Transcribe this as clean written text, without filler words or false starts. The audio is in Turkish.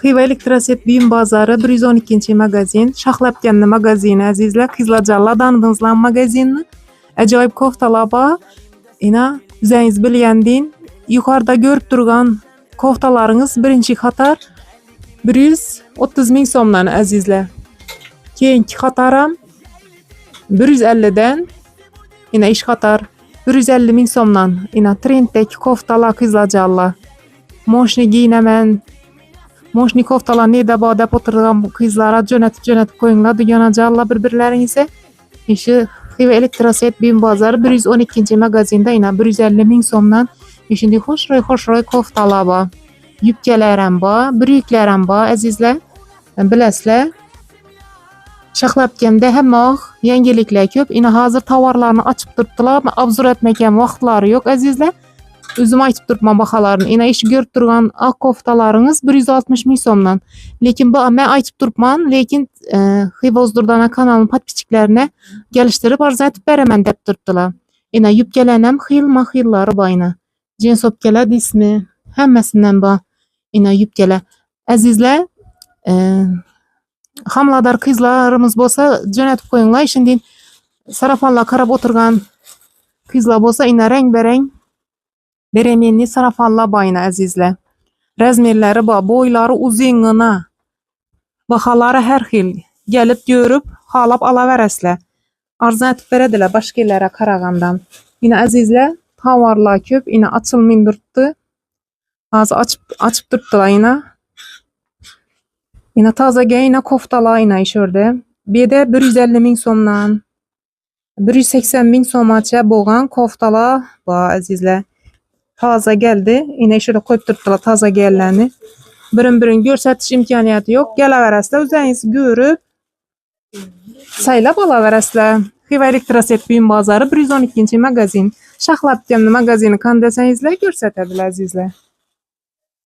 Xiva Elektroset buyum bozori 112-magazin, Shoxlabganni magazini azizlar, Qizilajalla tanıdığınızlar magazinni. Ajoyib koftalar bor. Ina o'zingiz bilgandin, yuqorida ko'rib turgan koftalarınız birinchi qator 130 ming so'mdan azizlar. Keyingi qator ham 150 dan, ina ish qator 150 ming so'mdan. Ina trenddagi koftalar Qizilajalla. Moshni giyinaman. Moshni koftalar neda bor deb o'tirgan qizlarga jo'natib qo'yinglar degan jalla bir-birlaringizga. Ishi Xiva Elektroset buyum bozori 112-magazinda ina 150 ming so'mdan shunday xo'shro'y koftalar bor. Yubkalar ham bor, buyuklar ham bor azizlar. Bilasizlar, Shoxlabganda hamma yangiliklar ko'p. Ina hozir tovarlarni ochib turibdilar. Obzor etmagan vaqtlari yo'q azizlar. O'zim aytib turibman baholarni. Ina ish ko'rib turgan oq koftalaringiz 160 ming so'mdan. Lekin bu men aytib turibman, lekin Xiva O'zdurdana kanalning podpischiklarine gelishtirib arzatib beraman deb turibdilar. Ina yubkalar ham xilma-xillari bor ina. Jensopkalar ismi hammasidan bor. Ina yubkalar. Azizlar, homilador qizlarimiz bo'lsa, jo'natib qo'yinglar. Shunday sarafonlar qarab o'tirgan qizlar bo'lsa, ina rang-barang beremenli sarafonlar bor ina azizlar. Razmerlari bor, bo'ylari uzungina. Baholari har xil. Gelib ko'rib, xohlab olaverasizlar. Arzatib beradilar boshqalarga qaragandan. Ina azizlar, tovarlar ko'p, ina ochilmay turibdi. Hozir ochib turibdilar ina. Ina tozaga ina koftalar ina ishorda. Bu yerda 150 ming so'mdan 180 ming so'mgacha bo'lgan koftalar bor azizlar. Toza geldi. Ina ishora qo'yib turibdilar toza gellarni. Birin-birin ko'rsatish imkoniyati yo'q. Kelaverasizlar, o'zingiz ko'rib saylab olaverasizlar. Xiva Elektroset buyum bozori 112-magazin. Shoxlabganni magazini qanday desangizlar ko'rsatadilar azizlar.